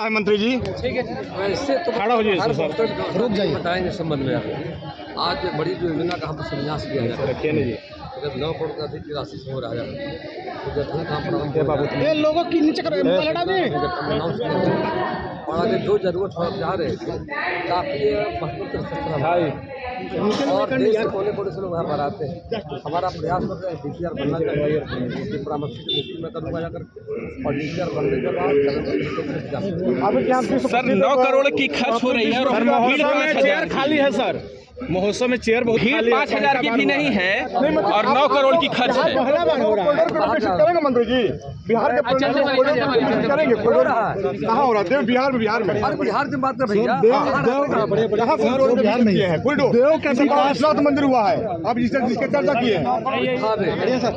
है मंत्री जी, ठीक है वैसे तो खड़ा हो जाइए सर, रुक जाइए बताएंगे संबंध में आज बड़ी योजना का हम संन्यास किया जाए अगर 9 करोड़ का अधिक राशि से हो रहा है तो जब काम ये लोगों की नीचे करो और आगे जो जरूरत हो जा रहे थे काफ़ी महत्वपूर्ण और देश के कोने कोने से लोग यहाँ पर आते हैं। हमारा प्रयास होता है DCR बनना चाहिए, परामर्श की दृष्टि में करूँगा जाकर और DCR बनने के बाद सर 9 करोड़ की खर्च हो रही है और महोत्सव में चेयर खाली है सर, महोत्सव में चेयर बहुत भीड़ 5000 की भी नहीं है और 9 करोड़ की खर्च है। करेंगे मंत्री जी, बिहार के करेंगे कहाँ हो रहा है? बिहार में बिहार की बात कर भैया देव के विकासनाथ मंदिर हुआ है, अब जिसके चर्चा की है सर।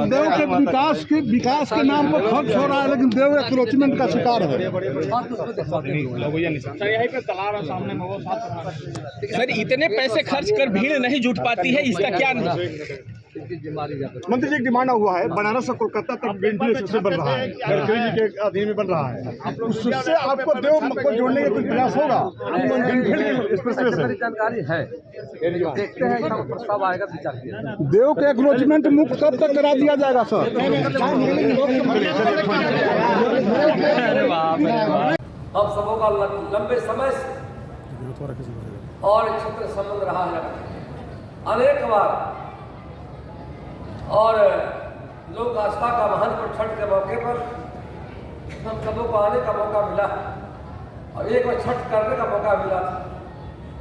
देव के विकास के नाम पर खर्च हो रहा है लेकिन देव एक्रोचमेंट का शिकार है। सर इतने पैसे खर्च कर भीड़ नहीं जुट पाती है, इसका क्या मंत्री जी एक डिमांड हुआ है, बनारस से कोलकाता तक ग्रीनफील्ड एक्सप्रेस बन रहा है, गडकरी जी के अधीन में बन रहा है, उससे आपको देव को जोड़ने का कोई प्रयास होगा? ग्रीनफील्ड एक्सप्रेस से जानकारी है, देखते हैं प्रस्ताव आएगा विचार किया। देव के एक्रोचमेंट मुक्त कब तक करा दिया जाएगा सर? हम सबों का लंबे समय से और क्षेत्र संबंध रहा है अनेक बार और लोक आस्था का महान पर छठ के मौके पर हम सबों को आने का मौका मिला और एक बार छठ करने का मौका मिला था।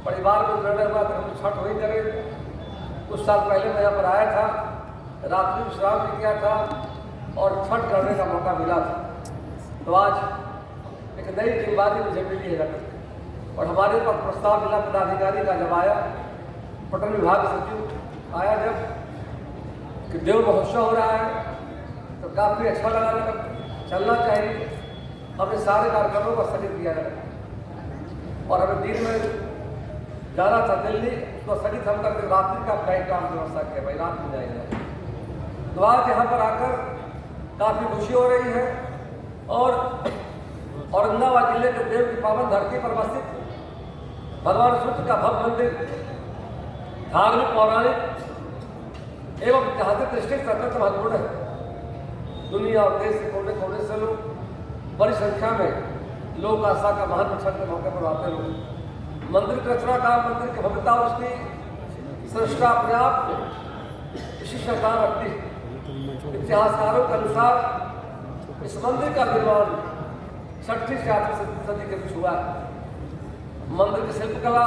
परिवार में निर्णय हुआ कि हम छठ वही करेंगे। कुछ साल पहले मैं यहाँ पर आया था, रात्रि विश्राम भी किया था और छठ करने का मौका मिला था। तो आज एक नई जिम्मेदारी मुझे मिली है और हमारे पास प्रस्ताव जिला पदाधिकारी का जब आया, पटन विभाग सचिव आया जब कि देव महोत्सव हो रहा है तो काफ़ी अच्छा लगा, चलना चाहिए। हमने सारे कार्यक्रमों को स्थगित किया है और हमें दिन में जाना था दिल्ली, तो स्थगित हम करके रात्रि का फ्लाइट का व्यवस्था किया, भाई रात में जाएगा। तो आज यहाँ पर आकर काफ़ी खुशी हो रही है और औरंगाबाद जिले के देव की पावन धरती पर अवस्थित भगवान सूर्य का भव्य मंदिर धार्मिक पौराणिक एवं ऐतिहासिक दृष्टि से अत्यंत महत्वपूर्ण है। दुनिया और देश के कोने कोने से लोग बड़ी संख्या में लोक आस्था का महान छठ के मौके पर आते लोग मंदिर की रचना का मंदिर की भव्यता उसकी सृष्टा अपने आप विशिष्ट स्थान रखती है। इतिहासकारों के अनुसार इस मंदिर का निर्माण 6वीं से 8वीं सदी के बीच हुआ है। मंदिर की शिल्पकला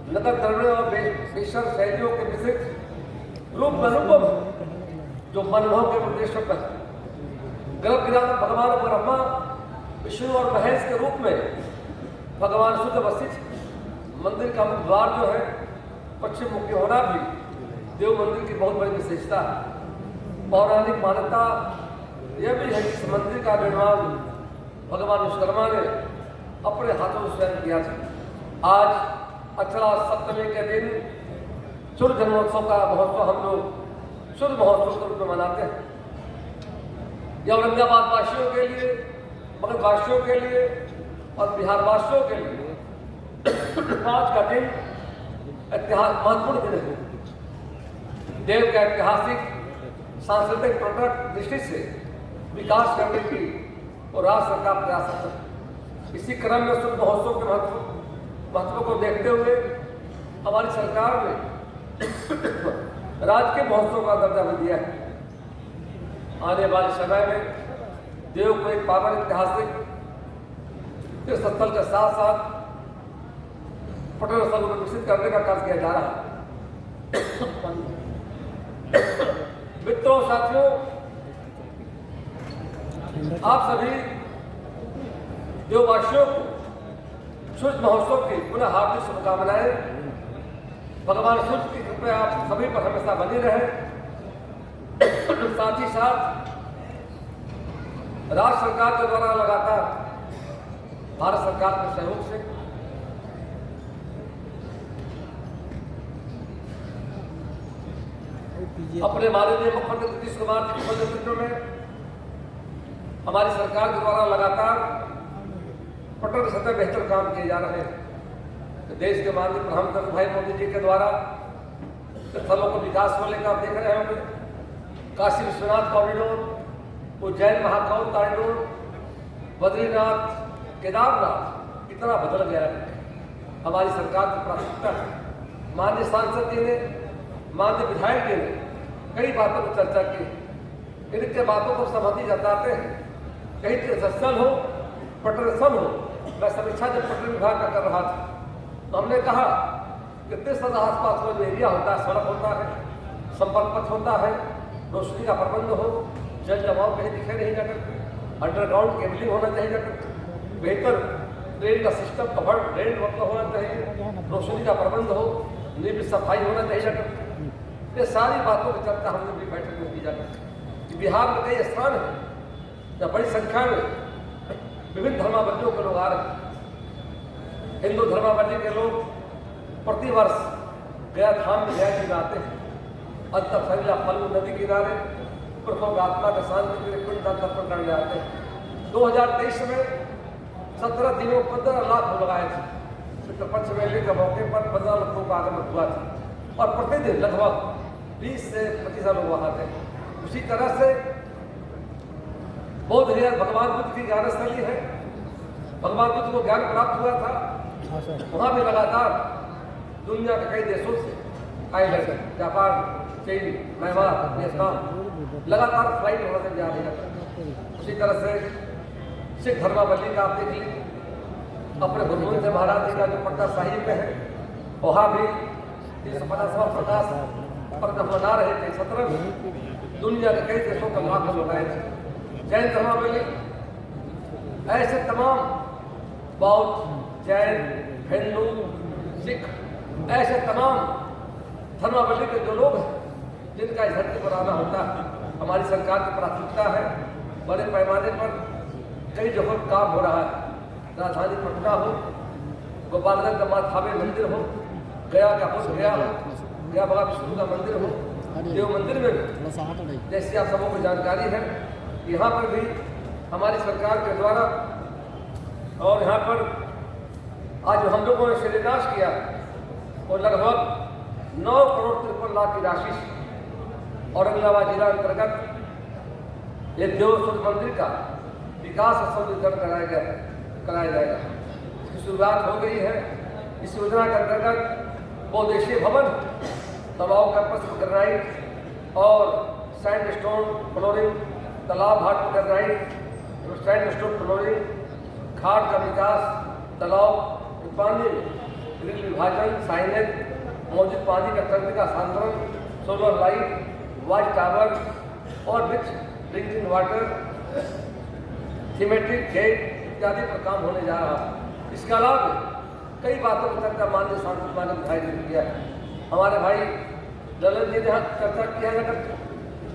नगर निर्णय और बेशर शैलियों के विशिष्ट रूप अनुपम जो मनमोहक के प्रदेश पर गर्भगृह भगवान ब्रह्मा विष्णु और महेश के रूप में भगवान शुद्ध अवस्थित। मंदिर का मुख्य द्वार जो है पश्चिम मुखी होना भी देव मंदिर की बहुत बड़ी विशेषता है। पौराणिक मान्यता यह भी है कि इस मंदिर का निर्माण भगवान विश्वकर्मा ने अपने हाथों से स्वयं किया था। आज अक्षरा सप्तमी के दिन सूर्य जन्मोत्सव का महोत्सव हम लोग सूर्य महोत्सव के रूप में मनाते हैं। यह औरंगाबाद वासियों के लिए, मगध वासियों के लिए और बिहार वासियों के लिए आज का दिन महत्वपूर्ण दिन है। देव का ऐतिहासिक सांस्कृतिक पर्यटन दृष्टि से विकास करने की और राज्य सरकार प्रयास है। इसी क्रम में सूर्य महोत्सव के महत्व को देखते हुए हमारी सरकार ने राजकीय महोत्सव का दर्जा भी दिया है। आने वाले समय में देव को एक पावन ऐतिहासिक तीर्थस्थल के साथ साथ पर्यटन स्थल को विकसित करने का कार्य किया जा रहा है। मित्रों साथियों, आप सभी देववासियों को सूर्य महोत्सव की पुनः हार्दिक शुभकामनाएं। भगवान सूर्य की कृपा आप सभी पर हमेशा बनी रहे। साथ ही साथ राज्य सरकार के द्वारा लगातार भारत सरकार के सहयोग से अपने माननीय मुख्यमंत्री नीतीश कुमार जी के नेतृत्व में हमारी सरकार के द्वारा लगातार पटल सतह बेहतर काम किए जा रहे हैं। तो देश के माननीय प्रधानमंत्री भाई मोदी जी के द्वारा स्थलों को विकास को लेकर आप देख रहे होंगे, काशी विश्वनाथ कॉरिडोर, उज्जैन महाकाल कॉरिडोर, बद्रीनाथ, केदारनाथ कितना बदल गया है। हमारी सरकार की प्राथमिकता है। माननीय सांसद जी ने, माननीय विधायक जी ने कई बातों पर चर्चा की, इनके बातों को सहमति जताते हैं। कहीं तीर्थस्थल हो, पर्यटन हो, मैं समीक्षा जब पर्यटन विभाग का कर रहा था तो हमने कहा कि तीर्थ आसपास को जो एरिया होता है, सड़क होता है, संपर्क पथ होता है, रोशनी का प्रबंध हो, जल जमाव कहीं दिखे नहीं जाकर, अंडरग्राउंड केबलिंग होना चाहिए जाकर, बेहतर ट्रेन का सिस्टम कवर ड्रेन होना चाहिए, रोशनी का प्रबंध हो, नियमित सफाई होना चाहिए जाकर। ये सारी बातों की चर्चा हमने भी बैठक में की जाकर कि बिहार में कई स्थान हैं जहाँ बड़ी संख्या में विभिन्न धर्मावलंबियों के लोग आ रहे हैं। हिंदू धर्मावलंबी के लोग प्रतिवर्ष गया धाम में गया जी आते हैं, अंतरफैला फल्गु नदी किनारे प्रभु आत्मा का शांति के लिए कुंड तर्पण करने आते हैं। 2023 में 17 दिनों 15 लाख लोग आए थे। पितृपक्ष मेले के मौके पर 15 लोगों का आगमन हुआ था और प्रतिदिन लगभग 20 से 25 लोग वहाँ थे। उसी तरह से बौद्ध गया भगवान बुद्ध की ज्ञानस्थली है। भगवान बुद्ध को ज्ञान प्राप्त हुआ था, वहाँ भी लगातार दुनिया के कई देशों से आए लगे, जापान, चीन, म्यांमार, वियतनाम, लगातार फ्लाइट वहाँ से जा रही है। उसी तरह से सिख धर्मावलंबी का आप देख लीजिए, अपने गुरुगोविंद सिंह महाराज जी का जो पटना साहिब में है, वहाँ भी 350वां प्रकाश पर जब मना रहे थे 17 में, दुनिया के कई देशों का लाखों लोग आए थे। जैन धर्मावलंबी, ऐसे तमाम बौद्ध, जैन, हिंदू, सिख, ऐसे तमाम धर्मावलंबी के जो लोग हैं जिनका इस धरती पर आना होता है, हमारी सरकार की प्राथमिकता है। बड़े पैमाने पर कई जगहों काम हो रहा है। राजधानी पटना हो, गोपालगंज का माँ थावे मंदिर हो, गया का बुद्ध गया हो, गया बाबा विष्णु का मंदिर हो, देव मंदिर में भी जैसे आप सबों को जानकारी है, यहाँ पर भी हमारी सरकार के द्वारा और यहाँ पर आज जो हम लोगों ने शिलान्यास किया वो लगभग 9 करोड़ 53 लाख की राशि से औरंगाबाद जिला अंतर्गत एक देवस्थल मंदिर का विकास और सौंदर्यीकरण कराया जाएगा। इसकी शुरुआत हो गई है। इस योजना के अंतर्गत बहुउद्देशीय भवन, दबाव कैंपस ग्रेनाइट और सैंड स्टोन फ्लोरिंग, तालाब घाट पर ग्रेनाइट, सैंड स्टोन फ्लोरिंग, घाट का विकास, तालाब पानी ग्रिल विभाजन, साइनेज, मौजूद पानी का टंकी का सांद्रण, सोलर लाइट, वाच टावर और with drinking water, thematic gate इत्यादि पर काम होने जा रहा है। इसके अलावा कई बातों पर चर्चा माननीय सांसद माननीय विधायक ने किया है। हमारे भाई ललन जी ने यहाँ चर्चा किया है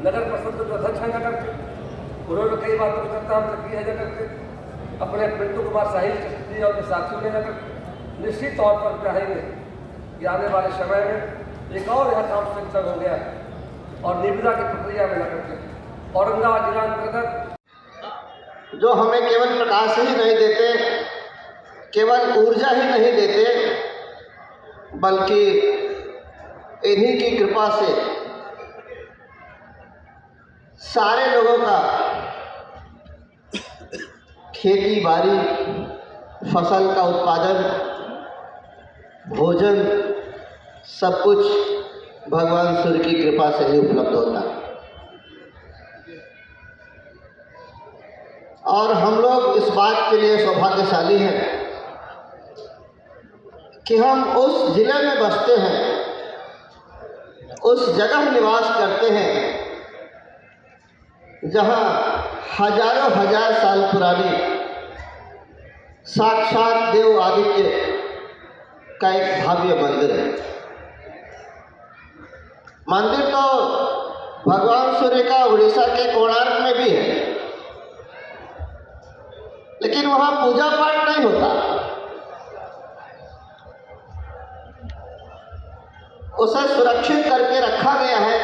नगर परिषद के जो अध्यक्ष हैं नगर के, उन्होंने कई बातों पर चर्चा हमसे की है नगर के, अपने पिंटू कुमार साहिल जी और साथियों ने नगर निश्चित तौर पर चाहेंगे कि आने वाले समय में एक और यह काम सेंक्शन हो गया और निविदा की प्रक्रिया में नगर के औरंगाबाद जिला अंतर्गत जो हमें केवल प्रकाश ही नहीं देते, केवल ऊर्जा ही नहीं देते, बल्कि इन्हीं की कृपा से सारे लोगों का खेती बाड़ी, फसल का उत्पादन, भोजन, सब कुछ भगवान सूर्य की कृपा से ही उपलब्ध होता है। और हम लोग इस बात के लिए सौभाग्यशाली हैं कि हम उस जिले में बसते हैं, उस जगह निवास करते हैं जहां हजारों हजार साल पुरानी साक्षात देव आदित्य का एक भव्य मंदिर है। मंदिर तो भगवान सूर्य का उड़ीसा के कोणार्क में भी है, लेकिन वहां पूजा पाठ नहीं होता। उसे सुरक्षित करके रखा गया है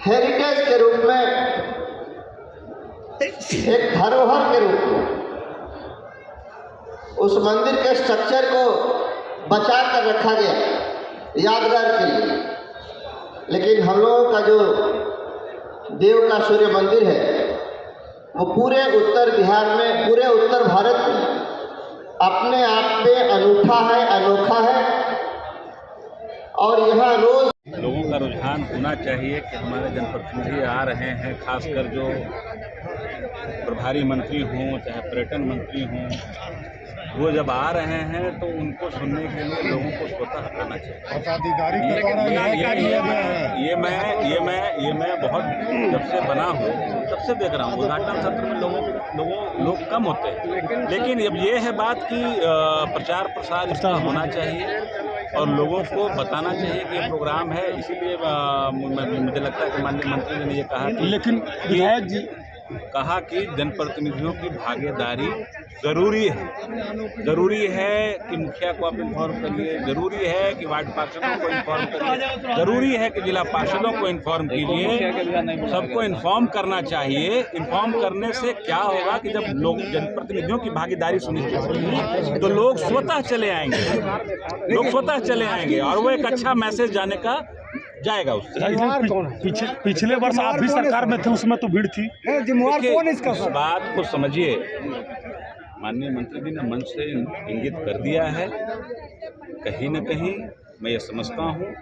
हेरिटेज के रूप में, एक धरोहर के रूप में। उस मंदिर के स्ट्रक्चर को बचा कर रखा गया यादगार के लिए। लेकिन हम लोगों का जो देव का सूर्य मंदिर है वो पूरे उत्तर बिहार में, पूरे उत्तर भारत में अपने आप में अनूठा है, अनोखा है। और यहाँ रोज लोगों का रुझान होना चाहिए कि हमारे जनप्रतिनिधि आ रहे हैं, खासकर जो प्रभारी मंत्री हों चाहे पर्यटन मंत्री हों, वो जब आ रहे हैं तो उनको सुनने के लिए लोगों को स्वतः आना चाहिए। ये मैं बहुत जब से बना हूँ तब से देख रहा हूँ उद्घाटन सत्र में लोग कम होते हैं, लेकिन अब ये है बात कि प्रचार प्रसार इसका होना चाहिए और लोगों को बताना चाहिए कि ये प्रोग्राम है। इसीलिए मुझे लगता है कि माननीय मंत्री जी ने ये कहा कि लेकिन विधायक जी कहा कि जनप्रतिनिधियों की भागीदारी ज़रूरी है कि मुखिया को आप इन्फॉर्म करिए, ज़रूरी है कि वार्ड पार्षदों को इन्फॉर्म करिए, ज़रूरी है कि जिला पार्षदों को इन्फॉर्म कीजिए, सबको इन्फॉर्म करना चाहिए। इन्फॉर्म करने से क्या होगा कि जब लोग जनप्रतिनिधियों की भागीदारी सुनिश्चित होगी तो लोग स्वतः चले आएंगे और वो एक अच्छा मैसेज जाएगा उससे। पिछले वर्ष आप भी सरकार में थे, उसमें तो भीड़ थी। जिम्मेवार कौन इसका? इस बात को समझिए, माननीय मंत्री जी ने मंच से इंगित कर दिया है। कहीं न कहीं मैं ये समझता हूँ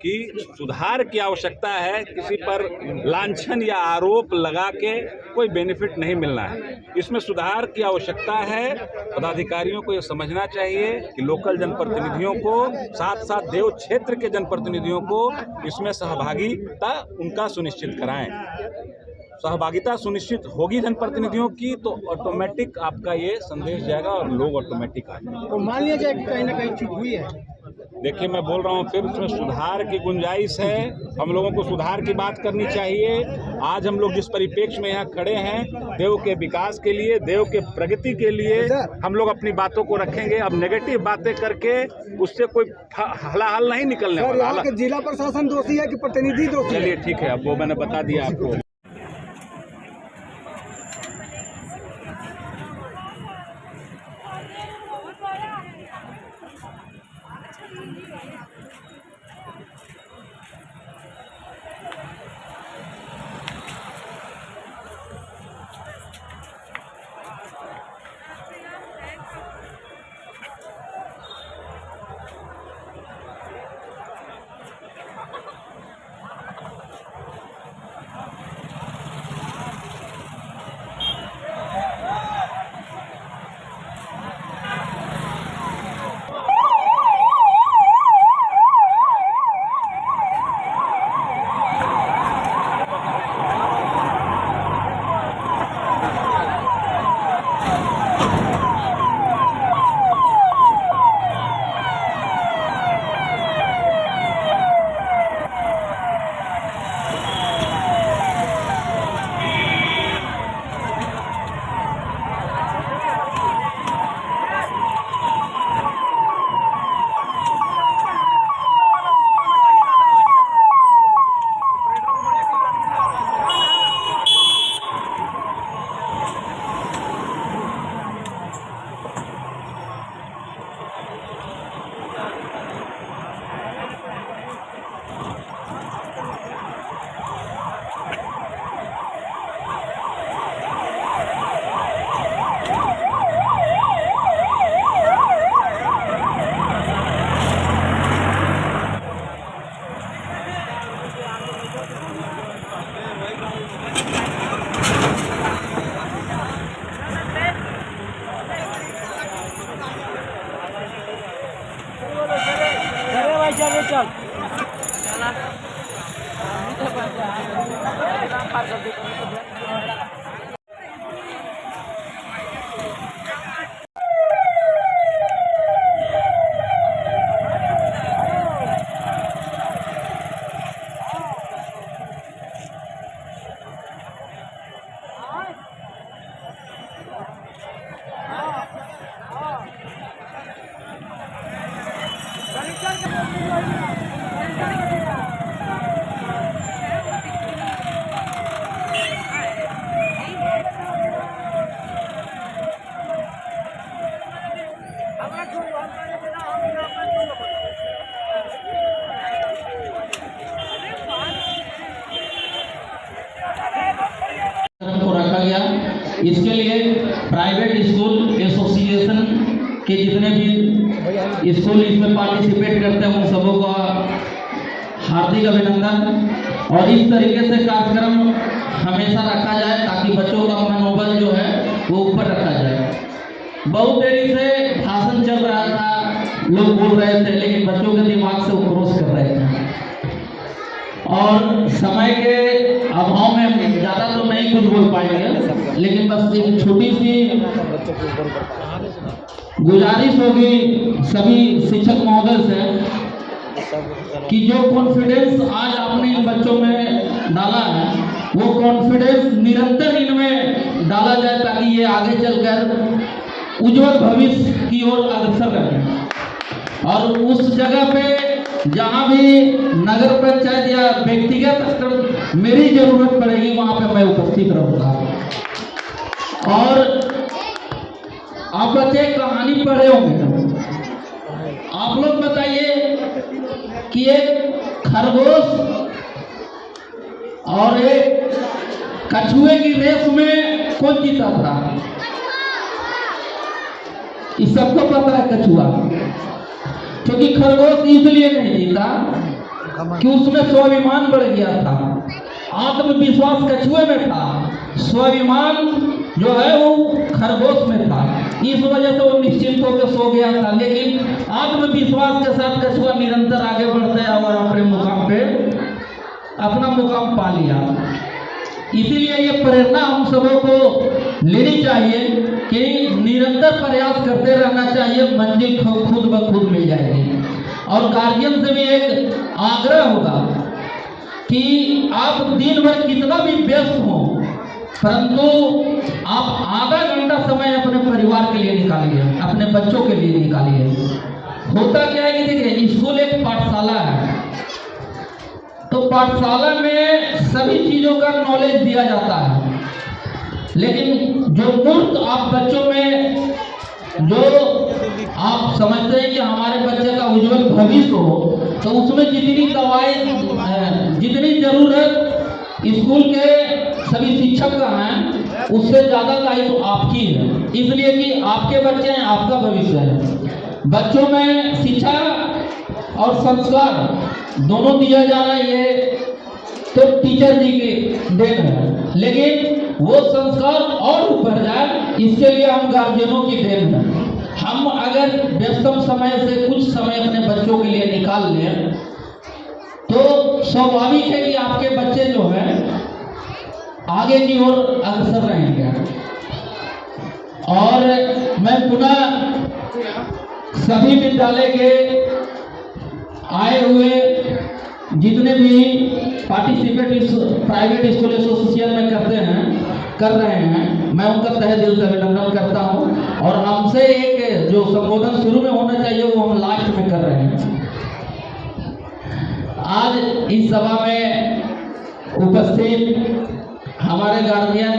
कि सुधार की आवश्यकता है। किसी पर लांछन या आरोप लगा के कोई बेनिफिट नहीं मिलना है, इसमें सुधार की आवश्यकता है। पदाधिकारियों को ये समझना चाहिए कि लोकल जनप्रतिनिधियों को साथ साथ देव क्षेत्र के जनप्रतिनिधियों को इसमें सहभागिता उनका सुनिश्चित कराएं। सहभागिता सुनिश्चित होगी जनप्रतिनिधियों की तो ऑटोमेटिक आपका ये संदेश जाएगा और लोग ऑटोमेटिक आ जाएंगे। तो मान लिया जाए कि कहीं ना कहीं चूक हुई है। देखिए, मैं बोल रहा हूँ फिर, इसमें सुधार की गुंजाइश है। हम लोगों को सुधार की बात करनी चाहिए। आज हम लोग जिस परिप्रेक्ष्य में यहाँ खड़े हैं, देव के विकास के लिए, देव के प्रगति के लिए हम लोग अपनी बातों को रखेंगे। अब नेगेटिव बातें करके उससे कोई हलाहल नहीं निकलने वाला। जिला प्रशासन दोषी है कि प्रतिनिधि दोषी? चलिए ठीक है, अब वो मैंने बता दिया आपको। इसके लिए प्राइवेट स्कूल एसोसिएशन के जितने भी स्कूल इसमें पार्टिसिपेट करते हैं उन सबों का हार्दिक अभिनंदन। और इस तरीके से कार्यक्रम हमेशा रखा जाए ताकि बच्चों का मनोबल जो है वो ऊपर रखा जाए। बहुत देरी से भाषण चल रहा था, लोग बोल रहे थे, लेकिन बच्चों के दिमाग से वो क्रॉस कर रहे थे और समय के अभाव में ज़्यादा तो नहीं कुछ बोल पाएंगे, लेकिन बस एक छोटी सी गुजारिश होगी सभी शिक्षक महोदय से कि जो कॉन्फिडेंस आज आपने इन बच्चों में डाला है वो कॉन्फिडेंस निरंतर इनमें डाला जाए ताकि ये आगे चलकर उज्जवल भविष्य की ओर अग्रसर रहें। और उस जगह पे जहाँ भी नगर पंचायत या व्यक्तिगत स्तर मेरी जरूरत पड़ेगी वहाँ पे मैं उपस्थित रहूँगा। और आप बच्चे कहानी पढ़े होंगे, आप लोग बताइए कि एक खरगोश और एक कछुए की रेस में कौन जीता था? इस सबको पता है कछुआ, क्योंकि खरगोश इसलिए नहीं जीता कि उसमें स्वाभिमान बढ़ गया था, आत्मविश्वास कछुए में था, स्वाभिमान जो है वो खरगोश में था, इस वजह से वो निश्चिंत होकर सो गया था। लेकिन आत्मविश्वास के साथ कछुआ निरंतर आगे बढ़ता है और अपने मुकाम पे अपना मुकाम पा लिया। इसीलिए ये प्रेरणा हम सबों को लेनी चाहिए कि निरंतर प्रयास करते रहना चाहिए, मंजिल खुद ब खुद मिल जाएगी। और गार्जियन से भी एक आग्रह होगा कि आप दिन भर कितना भी व्यस्त हो, परंतु आप आधा घंटा समय अपने परिवार के लिए निकालिए, अपने बच्चों के लिए निकालिए। होता क्या है कि देखिए, स्कूल एक पाठशाला है, तो पाठशाला में सभी चीज़ों का नॉलेज दिया जाता है, लेकिन जो मूर्त आप बच्चों में जो आप समझते हैं कि हमारे बच्चे का उज्जवल भविष्य हो, तो उसमें जितनी दवाएं जितनी जरूरत स्कूल के सभी शिक्षक का है उससे ज़्यादा दायित्व आपकी है, इसलिए कि आपके बच्चे हैं, आपका भविष्य है। बच्चों में शिक्षा और संस्कार दोनों दिया जाना ये तो टीचर जी की देन है, लेकिन वो संस्कार और ऊपर जाए इसके लिए हम गार्जियनों की देन है। हम अगर व्यस्तम समय से कुछ समय अपने बच्चों के लिए निकाल लें तो स्वाभाविक है कि आपके बच्चे जो हैं आगे की ओर अग्रसर रहेंगे। और मैं पुनः सभी विद्यालय के आए हुए जितने भी पार्टिसिपेट प्राइवेट स्कूल एसोसिएशन में कर रहे हैं, मैं उनका तहे दिल से अभिनंदन करता हूं। और हमसे एक जो संबोधन शुरू में होना चाहिए वो हम लास्ट में कर रहे हैं। आज इस सभा में उपस्थित हमारे गार्जियन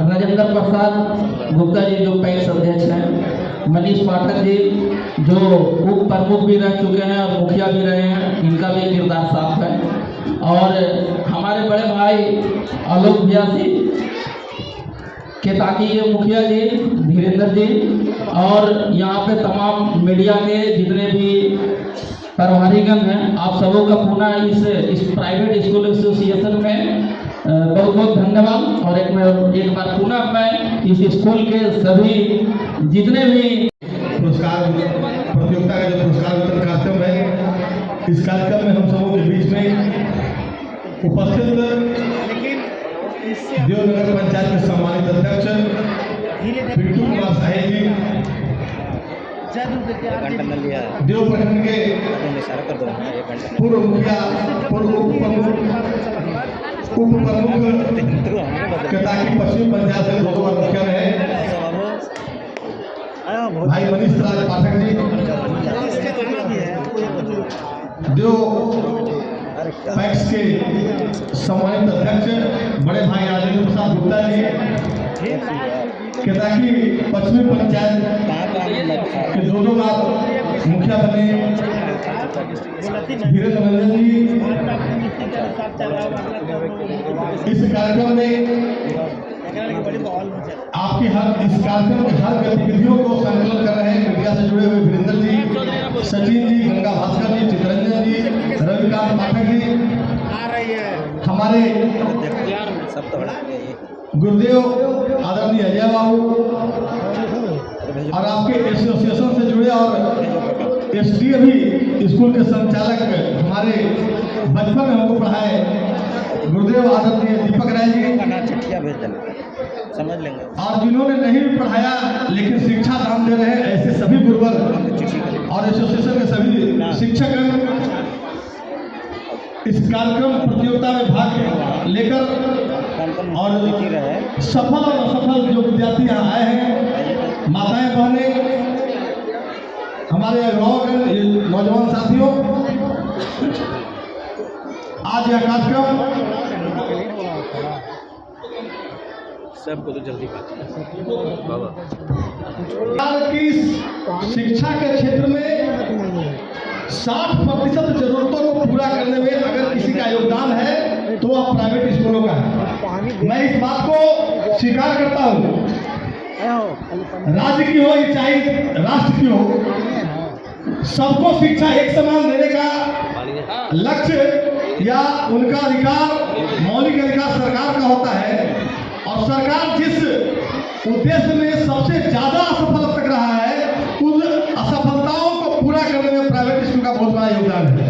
राजेंद्र प्रसाद गुप्ता जी जो पैक्स अध्यक्ष हैं, मनीष पाठक जी जो उप प्रमुख भी रह चुके हैं और मुखिया भी रहे हैं, इनका भी किरदार साफ है, और हमारे बड़े भाई आलोक भैया जी केताकी के मुखिया जी, धीरेन्द्र जी, और यहाँ पे तमाम मीडिया के जितने भी प्रभारीगण हैं, आप सबों का पुनः इस प्राइवेट स्कूल एसोसिएशन में बहुत बहुत धन्यवाद। और एक बार पुनः मैं इस स्कूल के सभी जितने भी पुरस्कार प्रतियोगिता का जो पुरस्कार वितरण कार्यक्रम है, इस कार्यक्रम में हम सबों के बीच में उपस्थित देव नगर पंचायत के सम्मानित अध्यक्ष पिंटू कुमार साहिब जी, देव प्रखंड के पूर्व मुखिया, पूर्व उप प्रमुख केताकी पश्चिम पंचायत के 2 बार मुखिया रहे भाई मनीष राज पाठक जी, देव पैक्स के सम्मानित अध्यक्ष बड़े भाई राजेंद्र प्रसाद गुप्ता जी, केताकी पश्चिमी पंचायत के 2 बार मुखिया बने धीरेन्द्र रंजन जी। इस कार्यक्रम में आपकी हर इस कार्यक्रम के हर गतिविधियों को संकलन कर रहे हैं मीडिया से जुड़े हुए वीरेंद्र जी, सचिन जी, गंगा भास्कर जी, चित्रंजन जी, रविकांत पाठक जी, हमारे गुरुदेव आदरणीय अजय बाबू और आपके एसोसिएशन से जुड़े और एसडीए भी स्कूल के संचालक हमारे बचपन में हमको पढ़ाए गुरुदेव आदरणीय दीपक राय जी, समझ लेंगे। और जिन्होंने नहीं भी पढ़ाया लेकिन शिक्षा दान दे रहे हैं ऐसे सभी गुरुवर और एसोसिएशन के सभी शिक्षक इस कार्यक्रम प्रतियोगिता में भाग लेकर और सफल और असफल जो विद्यार्थी यहाँ आए हैं, माताएं बहनें, हमारे अभिभावक, नौजवान साथियों, आज यह कार्यक्रम सबको तो जल्दी की शिक्षा के क्षेत्र में 60% जरूरतों को पूरा करने में अगर किसी का योगदान है तो वह प्राइवेट स्कूलों का है। मैं इस बात को स्वीकार करता हूँ, राज्य की हो या चाहे राष्ट्र की हो, सबको शिक्षा एक समान देने का लक्ष्य या उनका अधिकार, मौलिक अधिकार सरकार का होता है। और सरकार जिस उद्देश्य में सबसे ज्यादा असफल तक रहा है, उन असफलताओं को पूरा करने में प्राइवेट स्कूल का बहुत बड़ा योगदान है।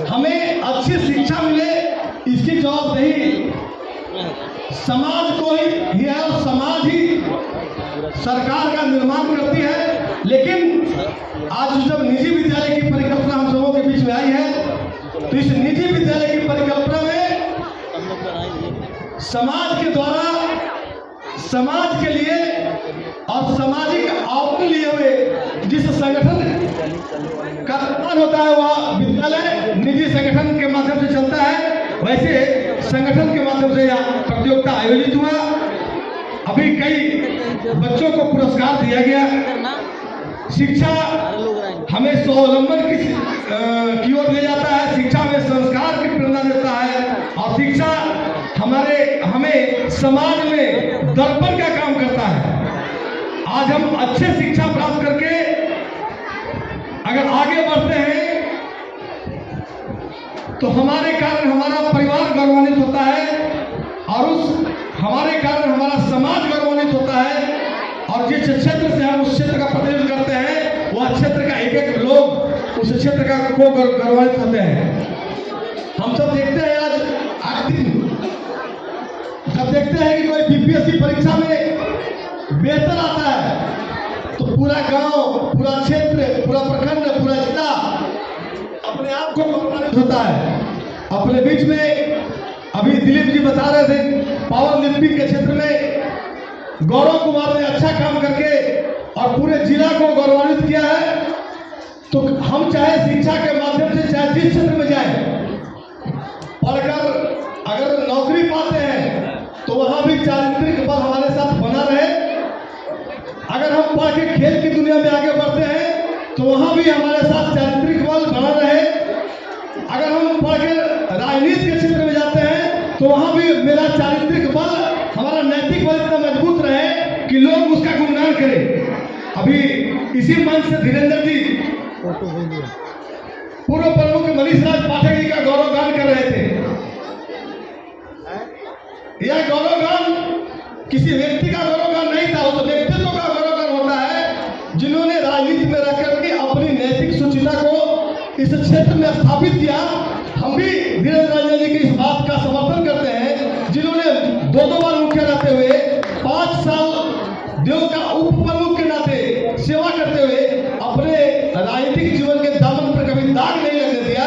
हमें अच्छी शिक्षा मिले इसकी जवाबदेही समाज को ही है और समाज ही सरकार का निर्माण करती है। लेकिन आज जब निजी विद्यालय की परिकल्पना हम सबों के बीच में आई है, तो इस निजी विद्यालय की परिकल्पना में समाज के द्वारा समाज के लिए और सामाजिक आवरण लिए हुए जिस संगठन का निर्माण होता है वह विद्यालय निजी संगठन के माध्यम से चलता है। वैसे संगठन के माध्यम से यह प्रतियोगिता आयोजित हुआ। अभी कई बच्चों को पुरस्कार दिया गया। शिक्षा हमें स्वावलंबन की ओर ले जाता है, शिक्षा हमें संस्कार की प्रेरणा देता है और शिक्षा हमें समाज में दर्पण का काम करता है। आज हम अच्छे शिक्षा प्राप्त करके अगर आगे बढ़ते हैं तो हमारे कारण हमारा परिवार गौरवान्वित होता है और हमारे कारण हमारा समाज गौरवान्वित होता है। और जिस क्षेत्र से हम उस क्षेत्र का प्रतिनिधित्व करते हैं वह क्षेत्र का एक एक लोग उस क्षेत्र का को गौरवान्वित होते हैं। हम सब देखते हैं आज दिन जब देखते हैं कि कोई बीपीएससी परीक्षा में बेहतर आता है तो पूरा गांव, पूरा क्षेत्र, पूरा प्रखंड, पूरा जिला अपने आप को गौरवान्वित होता है। अपने बीच में अभी दिलीप जी बता रहे थे पावर लिफ्टिंग के क्षेत्र में गौरव कुमार ने अच्छा काम करके और पूरे जिला को गौरवान्वित किया है। तो हम चाहे शिक्षा के माध्यम से चाहे जिस क्षेत्र में जाए, पढ़कर अगर नौकरी पाते हैं तो वहां भी चारित्रिक बल हमारे साथ बना रहे। अगर हम पढ़ के खेल की दुनिया में आगे बढ़ते हैं तो वहां भी हमारे साथ चारित्रिक बल बना रहे। अगर हम पढ़ के राजनीति के क्षेत्र में जाते हैं तो वहां भी मेरा चारित्रिक बल, हमारा नैतिक बल इतना मजबूत रहे कि लोग उसका गुणगान करें। अभी इसी मंच से धीरेन्द्र जी पूर्व प्रमुख मनीष राज पाठक जी का गौरवगान कर रहे थे। यह गौरवगान किसी व्यक्ति का गौरवगान नहीं था, उस व्यक्तित्व का गौरवगान होता है जिन्होंने राजनीति में रहकर के अपनी नैतिक सुचिता को इस क्षेत्र में स्थापित किया। हम भी धीरेन्द्र रंजन जी की इस बात का समर्थन करते हैं जिन्होंने दो बार मुखिया रहते हुए 5 साल देव का उप प्रमुख के नाते सेवा करते हुए अपने राजनीतिक जीवन के दामन पर कभी दाग नहीं लगने दिया।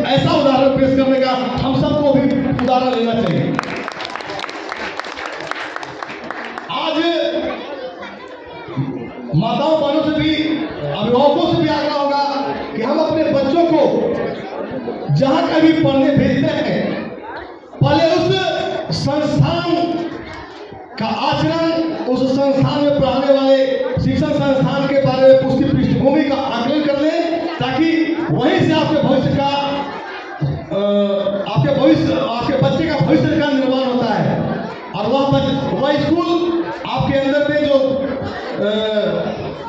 ऐसा उदाहरण पेश करने का हम सबको भी उदाहरण लेना चाहिए। आज माताओं बहनों से भी, अभिभावकों से भी आग्रह होगा कि हम अपने बच्चों को जहां कभी पढ़ने भेजते हैं पहले उस संस्थान का आचरण, उस संस्थान में पढ़ाने वाले शिक्षण संस्थान के बारे में उसकी पृष्ठभूमि का आकलन कर लें ताकि वहीं से आपके भविष्य का आपके भविष्य, आपके बच्चे का भविष्य का निर्माण होता है। और वह स्कूल आपके अंदर में जो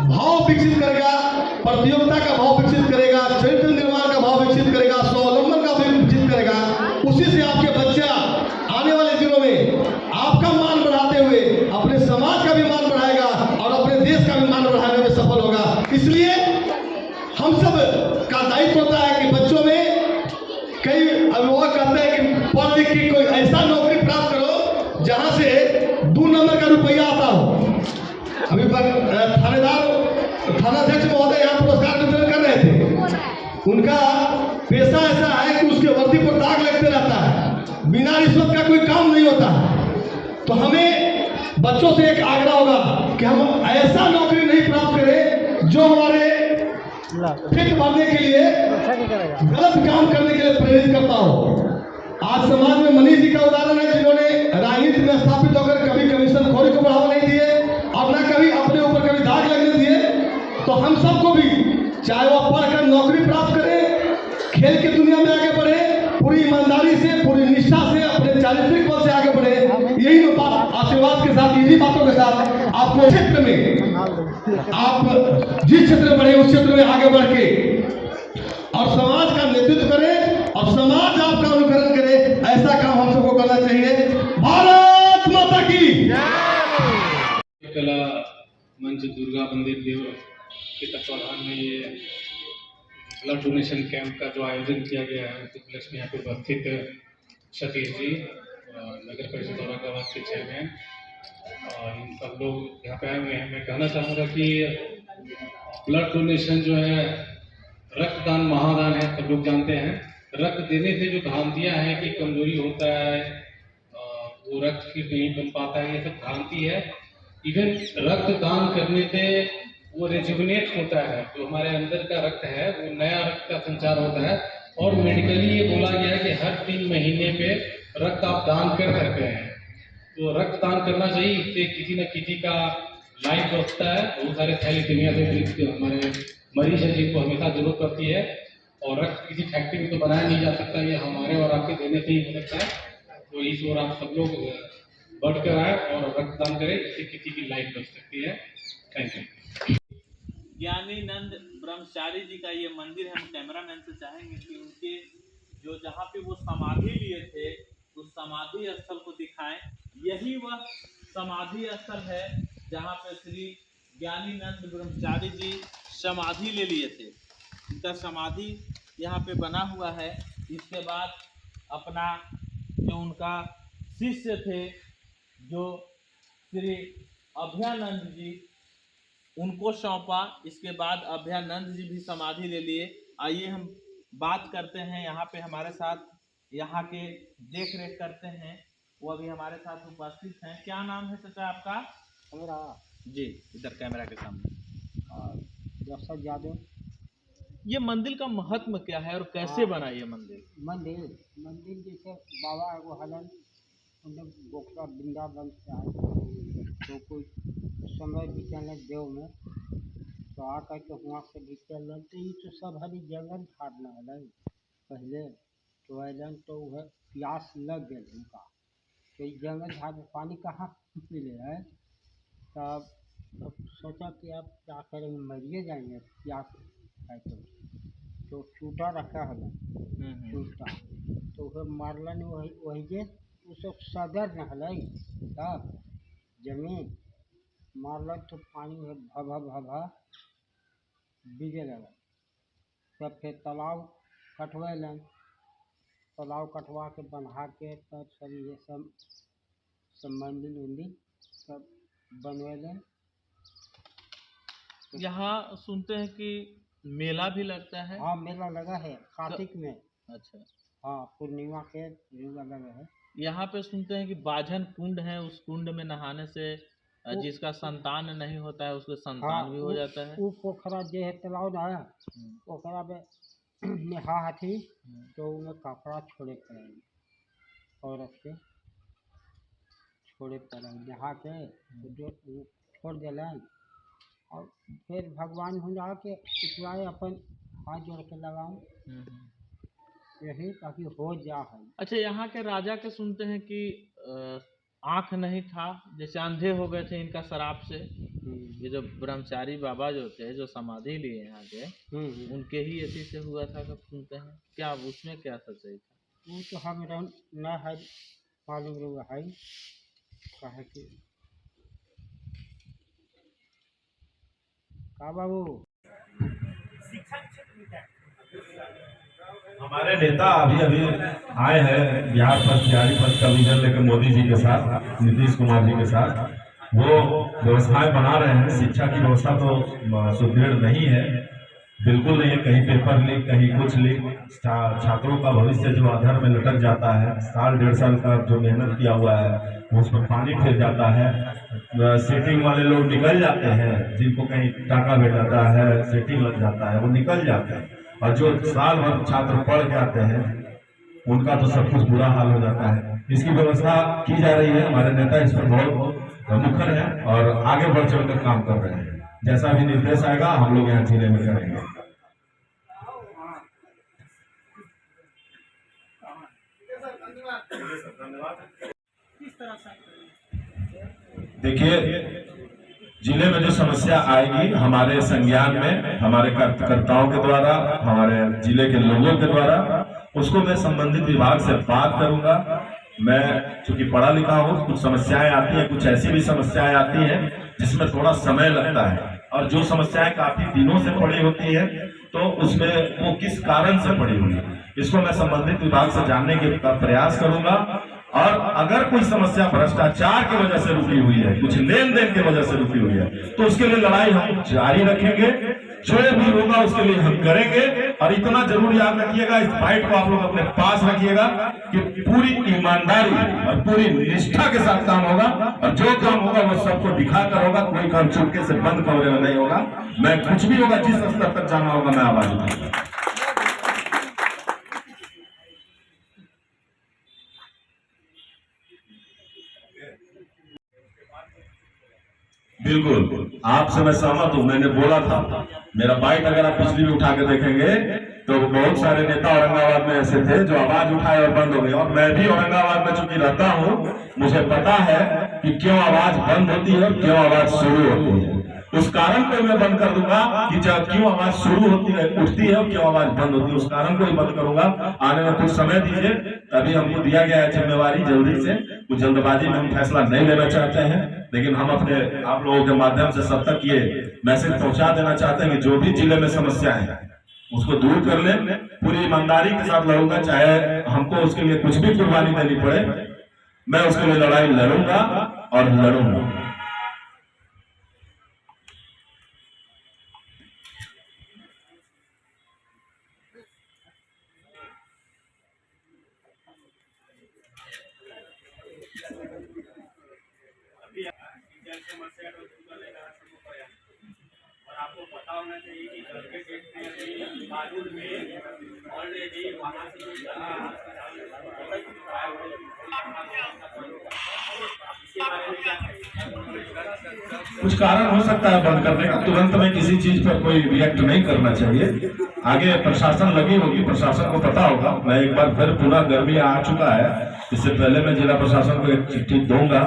भाव विकसित करेगा, प्रतियोगिता का भाव विकसित करेगा, चरित्र निर्माण का भाव विकसित करेगा, स्वावलंबन का भाव विकसित करेगा, उसी से आपके बच्चा आने वाले दिनों में आपका मान बढ़ाते हुए अपने समाज का भी मान बढ़ाएगा और अपने देश का भी मान बढ़ाने में सफल होगा। इसलिए हम सब का दायित्व होता है कि बच्चों में, कई अभिभावक कहते हैं कि पढ़ लिख के कोई ऐसा नौकरी प्राप्त करो जहां से 2 नंबर का रुपया आता हो। अभी थानाध्यक्ष महोदय यहाँ पुरस्कार वितरण कर रहे थे। उनका पेशा ऐसा है कि उसके वर्दी पर दाग लगते रहता है, बिना रिश्वत का कोई काम नहीं होता है। तो हमें बच्चों से एक आग्रह होगा कि हम ऐसा नौकरी नहीं प्राप्त करें जो हमारे पेट भरने के लिए, गलत काम करने के लिए प्रेरित करता हो। आज समाज में मनीष जी का उदाहरण है, जिन्होंने राजनीति में स्थापित होकर कभी कमीशन खोरी को बढ़ावा नहीं दिए और न कभी अपने ऊपर कभी दाग लगने दिए। तो हम सबको भी, चाहे वह पढ़कर नौकरी प्राप्त करें, खेल की दुनिया में आगे बढ़े, पूरी ईमानदारी से, पूरी निष्ठा से, अपने चारित्रिक बल से आगे बढ़े। यही बात आशीर्वाद के साथ, इन्हीं बातों के साथ आपको क्षेत्र में, आप जिस क्षेत्र में बढ़े उस क्षेत्र में आगे बढ़ के और समाज का नेतृत्व करें और समाज आपका अनुकरण करे, ऐसा काम हम सबको करना चाहिए। भारत माता की कला मंच दुर्गा मंदिर देव के तत्वाधान में ये ब्लड डोनेशन कैंप का जो आयोजन किया गया है, तो प्लस में यहाँ पे उपस्थित सतीश जी, नगर परिषद औरंगाबाद के चेयरमैन, और इन सब लोग यहाँ पे आए हुए हैं। मैं कहना चाहूँगा कि ब्लड डोनेशन जो है रक्तदान महादान है, सब लोग जानते हैं। रक्त देने से जो भ्रांतियाँ हैं कि कमजोरी होता है, वो रक्त फिर नहीं बन पाता है, ये सब भ्रांति है। इवन रक्तदान करने से वो रिजुविनेट होता है, जो हमारे अंदर का रक्त है वो नया रक्त का संचार होता है। और मेडिकली ये बोला गया है कि हर 3 महीने पे रक्त आप दान कर सकते हैं। तो रक्तदान करना चाहिए, इससे किसी न किसी का लाइफ बचता है। बहुत सारे थैलेसीमिया से हमारे मरीज हैं जिनको हमेशा जरूरत पड़ती है, और रक्त किसी फैक्ट्री में तो बनाया नहीं जा सकता, ये हमारे और आपके देने से ही हो सकता है। तो इस ओर आप सब लोग बढ़ कर आए और रक्तदान करें, जिससे किसी की लाइफ बच सकती है। Thank you. ज्ञानी नंद ब्रह्मचारी जी का ये मंदिर है। हम कैमरामैन से चाहेंगे कि उनके जो जहाँ पे वो समाधि लिए थे उस समाधि स्थल को दिखाएं। यही वह समाधि स्थल है जहाँ पे श्री ज्ञानी नंद ब्रह्मचारी जी समाधि ले लिए थे। उनका समाधि यहाँ पे बना हुआ है। इसके बाद अपना जो उनका शिष्य थे जो श्री अभयानंद जी, उनको सौंपा। इसके बाद अभयानंद जी भी समाधि ले लिए। आइए हम बात करते हैं, यहाँ पे हमारे साथ यहाँ के देख रेख करते हैं, वो अभी हमारे साथ उपस्थित हैं। क्या नाम है चाचा आपका? मेरा जी, इधर कैमरा के सामने। दर्शक यादव। ये मंदिर का महत्व क्या है और कैसे बना ये मंदिर? मंदिर जैसे बाबा एगो हलन उन्हें बोखला वृंदावन से आए, तो कोई समय बीतने देव में तो आकर के वहाँ से भी चल, तो ये तो सब हरी जंगल झाड़ना है पहले तो अलन, तो वह प्यास लग गए उनका, तो ये जंगल झाड़ पानी कहाँ मिले है। तब सोचा कि अब क्या करेंगे, मरिए जाएंगे प्यास है। तो चूटा रखा है चूटा, तो वह मारलन वही जे उसको सदर न हल तब जमीन मारल, तो पानी में भभा बीजे लगा। तब फिर तालाब कटवेलन, तालाब कटवा के बना के तब सब ये सब मंदिर उंदिर सब बनवेलन। यहाँ सुनते हैं कि मेला भी लगता है। हाँ, मेला लगा है कार्तिक में। अच्छा। हाँ, पूर्णिमा के मेला लगा है। यहाँ पे सुनते हैं कि बाझन कुंड है, उस कुंड में नहाने से जिसका संतान नहीं होता है उसको संतान भी हो जाता है। वो पोखरा जो है तालाब ना, पोखरा में नहा हाथी तो उनमें कपड़ा छोड़े पड़ेंगे, औरत के छोड़े पड़ेंगे, नहा के जो छोड़ दिलन। और फिर भगवान हुआ के इतवाए अपन हाथ जोड़ के लगाऊं, यही ताकि हो जाए। अच्छा, यहाँ के राजा के सुनते हैं कि आंख नहीं था, जैसे अंधे हो गए थे इनका शराब से। ये जो ब्रह्मचारी बाबा जो थे, जो समाधि लिए यहाँ के, उनके ही इसी से हुआ था कब सुनते हैं। क्या उसमें क्या सच्चाई था? वो तो हमें न है मालूम लोग है कहे कि का बाबू। हमारे नेता अभी अभी आए हैं बिहार फर्स्ट का विजन लेकर मोदी जी के साथ, नीतीश कुमार जी के साथ। वो व्यवस्थाएं बना रहे हैं। शिक्षा की व्यवस्था तो सुदृढ़ नहीं है, बिल्कुल नहीं है। कहीं पेपर लीक, कहीं कुछ लीक। छात्रों का भविष्य जो अधर में लटक जाता है, साल 1.5 साल का जो मेहनत किया हुआ है उस पर पानी फिर जाता है। सेटिंग वाले लोग निकल जाते हैं, जिनको कहीं टाका भेज जाता है, सेटिंग लग जाता है, वो निकल जाते हैं। और जो साल भर छात्र पढ़ के आते हैं उनका तो सब कुछ बुरा हाल हो जाता है। इसकी व्यवस्था की जा रही है। हमारे नेता इस पर बहुत मुखर है और आगे बढ़ चढ़कर काम कर रहे हैं। जैसा भी निर्देश आएगा हम लोग यहाँ जिले में करेंगे। देखिए, जिले में जो समस्या आएगी हमारे संज्ञान में, हमारे कार्यकर्ताओं के द्वारा, हमारे जिले के लोगों के द्वारा, उसको मैं संबंधित विभाग से बात करूंगा। मैं चूंकि पढ़ा लिखा हूँ, कुछ समस्याएं आती हैं, कुछ ऐसी भी समस्याएं आती हैं जिसमें थोड़ा समय लगता है। और जो समस्याएं काफी दिनों से पड़ी होती है तो उसमें वो किस कारण से पड़ी हुई है, इसको मैं संबंधित विभाग से जानने का प्रयास करूंगा। और अगर कोई समस्या भ्रष्टाचार की वजह से रुकी हुई है, कुछ लेन देन की वजह से रुकी हुई है, तो उसके लिए लड़ाई हम जारी रखेंगे। जो भी होगा उसके लिए हम करेंगे। और इतना जरूर याद रखिएगा, इस फाइट को आप लोग अपने पास रखिएगा कि पूरी ईमानदारी और पूरी निष्ठा के साथ काम होगा। और जो काम होगा वो सबको दिखाकर होगा, कोई काम चुपके से बंद कमरे में नहीं होगा। मैं कुछ भी होगा, जिस स्तर तक जाना होगा मैं आवाज उठाऊंगा। बिल्कुल, आपसे मैं सहमत हूं। मैंने बोला था, मेरा बाइट अगर आप पिछली भी उठा के देखेंगे तो बहुत सारे नेता औरंगाबाद में ऐसे थे जो आवाज उठाए और बंद हो गए। और मैं भी औरंगाबाद में चूंकि रहता हूं, मुझे पता है कि क्यों आवाज बंद होती है और क्यों आवाज शुरू होती है। उस कारण को मैं बंद कर दूंगा कि जब क्यों आवाज शुरू होती है, उठती है, और क्यों आवाज बंद होती है, उस कारण को ही बंद करूंगा। आने में कुछ समय दीजिए, अभी हमको दिया गया है जिम्मेवारी। जल्दी से, कुछ जल्दबाजी में हम फैसला नहीं लेना चाहते हैं, लेकिन हम अपने आप लोगों के माध्यम से सब तक ये मैसेज पहुंचा देना चाहते हैं कि जो भी जिले में समस्या है उसको दूर कर लें। पूरी ईमानदारी के साथ लड़ूंगा, चाहे हमको उसके लिए कुछ भी कुर्बानी देनी पड़े, मैं उसके लिए लड़ाई लड़ूंगा और लड़ूंगा। और आपको पता होना चाहिए कि कल के डेट में बादुल में ऑलरेडी वहाँ से कुछ कारण हो सकता है बंद करने का। तुरंत में किसी चीज पर कोई रिएक्ट नहीं करना चाहिए। आगे प्रशासन लगी होगी, प्रशासन को पता होगा। मैं एक बार फिर पुनः गर्मी आ चुका है, इससे पहले मैं जिला प्रशासन को एक चिट्ठी दूंगा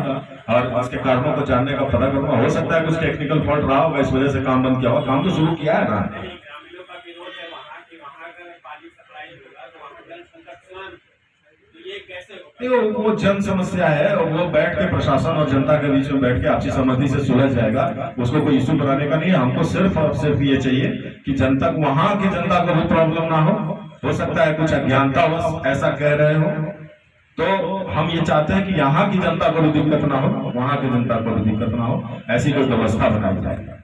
और इसके कारणों को जानने का पता करूंगा। हो सकता है कुछ टेक्निकल फॉल्ट रहा होगा, इस वजह से काम बंद किया होगा। काम तो शुरू किया है ना। वो जन समस्या है और वो बैठ के प्रशासन और जनता के बीच में बैठ के आपसी सहमति से सुलझ जाएगा। उसको कोई इश्यू बनाने का नहीं है। हमको सिर्फ और सिर्फ ये चाहिए कि जनता, वहां की जनता को भी प्रॉब्लम ना हो सकता है कुछ अज्ञानता हो ऐसा कह रहे हो, तो हम ये चाहते हैं कि यहाँ की जनता को भी दिक्कत ना हो, वहां की जनता को भी दिक्कत ना हो, ऐसी कोई व्यवस्था बनाई जाए।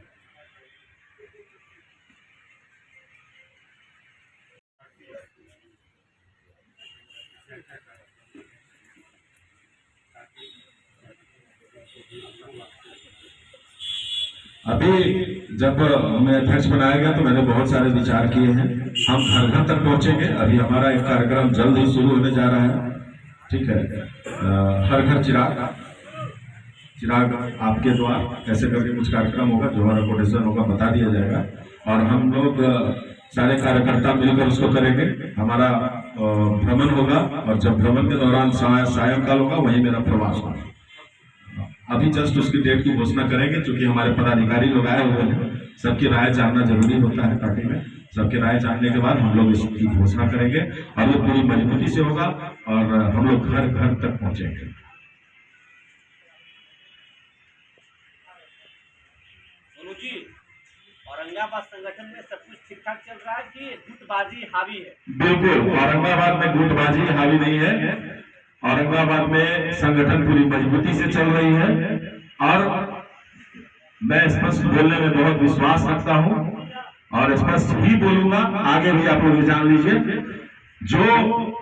अभी जब मैं अध्यक्ष बनाया गया तो मैंने बहुत सारे विचार किए हैं। हम घर घर तक पहुंचेंगे। अभी हमारा एक कार्यक्रम जल्द ही शुरू होने जा रहा है, ठीक है। हर घर चिराग आपके द्वार कैसे करके कुछ कार्यक्रम होगा, जो हमारा कोटेशन होगा बता दिया जाएगा और हम लोग सारे कार्यकर्ता मिलकर उसको करेंगे। हमारा भ्रमण होगा, और जब भ्रमण के दौरान सायंकाल होगा वही मेरा प्रवास होगा। अभी जस्ट उसकी डेट की घोषणा करेंगे, क्योंकि हमारे पदाधिकारी लोग आए हुए हैं, सबकी राय जानना जरूरी होता है पार्टी में। सबकी राय जानने के बाद हम लोग इसकी घोषणा करेंगे और वो पूरी मजबूती से होगा और हम लोग घर घर तक पहुंचेंगे। औरंगाबाद संगठन में सब कुछ ठीक ठाक चल रहा है कि गुटबाजी हावी है? बिल्कुल, औरंगाबाद में गुटबाजी हावी नहीं है। औरंगाबाद में संगठन पूरी मजबूती से चल रही है और मैं स्पष्ट बोलने में बहुत विश्वास रखता हूं और स्पष्ट ही बोलूंगा। आगे भी आप लोग जान लीजिए, जो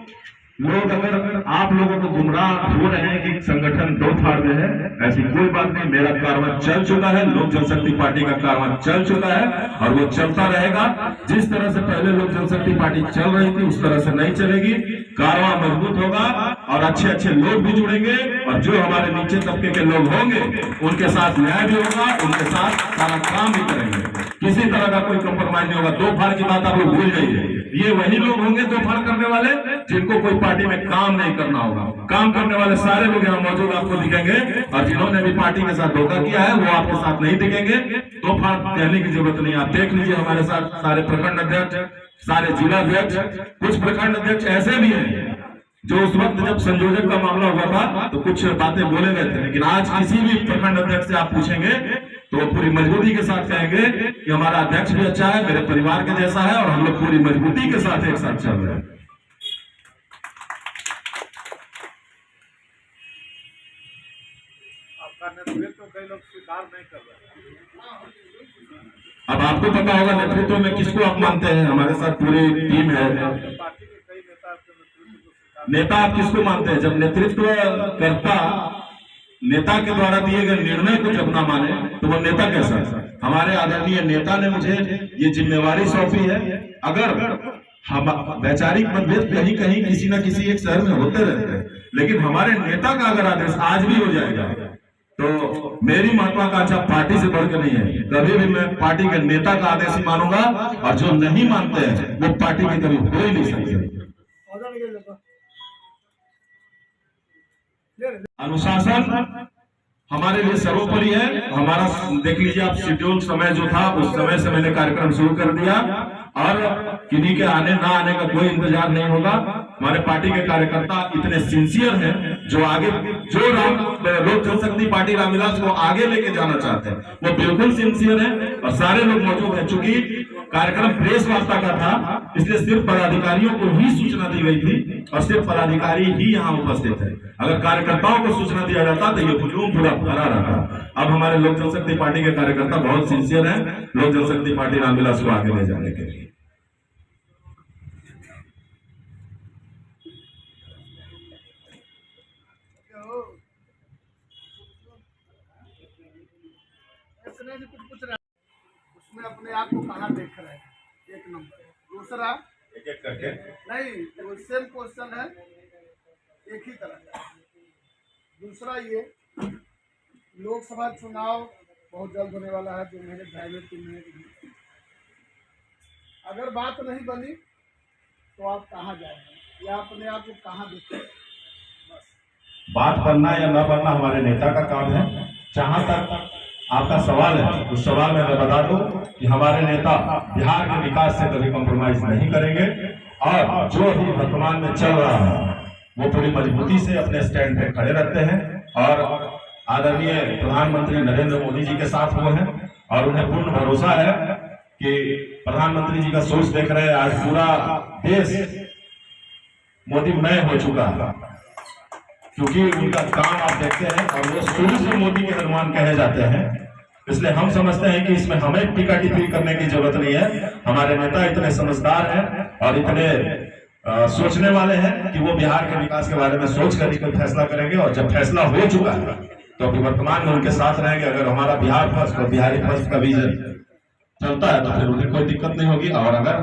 लोग अगर आप लोगों को गुमराह हो रहे हैं कि संगठन दो फाड़ में है, ऐसी कोई बात नहीं। मेरा कारवां चल चुका है, लोक जनशक्ति पार्टी का कारवां चल चुका है और वो चलता रहेगा। जिस तरह से पहले लोक जनशक्ति पार्टी चल रही थी उस तरह से नहीं चलेगी। कारवां मजबूत होगा और अच्छे अच्छे लोग भी जुड़ेंगे और जो हमारे नीचे तबके के लोग होंगे उनके साथ न्याय भी होगा, उनके साथ सारा काम भी करेंगे। किसी तरह का कोई कंप्रोमाइज नहीं होगा। दो फाड़ की बात आप लोग भूल जाइए। ये वही लोग होंगे दो फाड़ करने वाले जिनको कोई पार्टी में काम नहीं करना होगा। काम करने वाले सारे लोग यहाँ मौजूद आपको दिखेंगे और जिन्होंने भी पार्टी के साथ धोखा किया है वो आपके साथ नहीं दिखेंगे। दो फाड़ कहने की जरूरत नहीं। आप देख लीजिए हमारे साथ सारे प्रखंड अध्यक्ष, सारे जिला अध्यक्ष, कुछ प्रखंड अध्यक्ष ऐसे भी हैं जो उस वक्त जब संयोजक का मामला हुआ था तो कुछ बातें बोले गए थे, लेकिन आज किसी भी प्रखंड अध्यक्ष से आप पूछेंगे तो पूरी मजबूती के साथ कहेंगे कि हमारा अध्यक्ष भी अच्छा है, मेरे परिवार के जैसा है और हम लोग पूरी मजबूती के साथ एक साथ चल रहे हैं। आपका नेतृत्व कई लोग स्वीकार नहीं कर रहे। अब आपको पता होगा नेतृत्व में किसको आप मानते हैं। हमारे साथ पूरी टीम है। पार्टी के कई नेता नेता आप किसको मानते हैं? जब नेतृत्व करता नेता के द्वारा दिए गए निर्णय को जब ना माने तो वो नेता कैसा है? हमारे आदरणीय नेता ने मुझे ये जिम्मेवारी सौंपी है। अगर हम वैचारिक मतभेद कहीं कहीं किसी न किसी एक शहर में होते रहते हैं, लेकिन हमारे नेता का अगर आदेश आज भी हो जाएगा तो मेरी महत्वाकांक्षा पार्टी से बढ़कर नहीं है। कभी भी मैं पार्टी के नेता का आदेश ही मानूंगा और जो नहीं मानते हैं वो पार्टी की कभी हो ही नहीं सकते। अनुशासन हमारे लिए सर्वोपरि है। हमारा देख लीजिए आप, शेड्यूल समय जो था उस समय से मैंने कार्यक्रम शुरू कर दिया और किन्हीं के आने ना आने का कोई इंतजार नहीं होगा। हमारे पार्टी के कार्यकर्ता इतने सिंसियर हैं जो आगे जो लोक जनशक्ति पार्टी रामविलास को आगे लेके जाना चाहते हैं वो बिल्कुल सिंसियर है और सारे लोग मौजूद हैं। चूंकि कार्यक्रम प्रेस वार्ता का था इसलिए सिर्फ पदाधिकारियों को ही सूचना दी गई थी और सिर्फ पदाधिकारी ही यहाँ उपस्थित है। अगर कार्यकर्ताओं को सूचना दिया जाता तो ये हुजूम पूरा भरा रहता। अब हमारे लोक जनशक्ति पार्टी के कार्यकर्ता बहुत सिंसियर हैं लोक जनशक्ति पार्टी रामविलास को आगे ले जाने के लिए। उसमें अपने आप को कहाँ देख रहे हैं? एक नंबर। दूसरा एक एक करके नहीं, वो सेम क्वेश्चन है, एक ही तरह का। दूसरा ये लोकसभा चुनाव बहुत जल्द होने वाला है, 2 महीने 2.5 महीने 3 महीने के बीच। अगर बात नहीं बनी तो आप कहाँ जाएंगे या अपने आप को कहाँ देखेंगे? बात बनना या न बनना हमारे नेता का काम है। जहां तक आपका सवाल है उस सवाल में मैं बता दूं कि हमारे नेता बिहार के विकास से कभी कॉम्प्रोमाइज नहीं करेंगे और जो भी वर्तमान में चल रहा है वो पूरी मजबूती से अपने स्टैंड पे खड़े रहते हैं और आदरणीय प्रधानमंत्री नरेंद्र मोदी जी के साथ वो हैं और उन्हें पूर्ण भरोसा है कि प्रधानमंत्री जी का सोच देख रहे हैं। आज पूरा देश मोदीमय हो चुका है क्योंकि उनका काम आप देखते हैं और वो शुरू से मोदी के हनुमान कहे जाते हैं। इसलिए हम समझते हैं कि इसमें हमें टीका टिप्पणी करने की जरूरत नहीं है। हमारे नेता इतने समझदार हैं और इतने सोचने वाले हैं कि वो बिहार के विकास के बारे में सोच कर ही कोई फैसला करेंगे और जब फैसला हो चुका है तो अभी वर्तमान में उनके साथ रहेंगे। अगर हमारा बिहार फर्स्ट और बिहारी फर्स्ट का विजन चलता है तो फिर उन्हें कोई दिक्कत नहीं होगी और अगर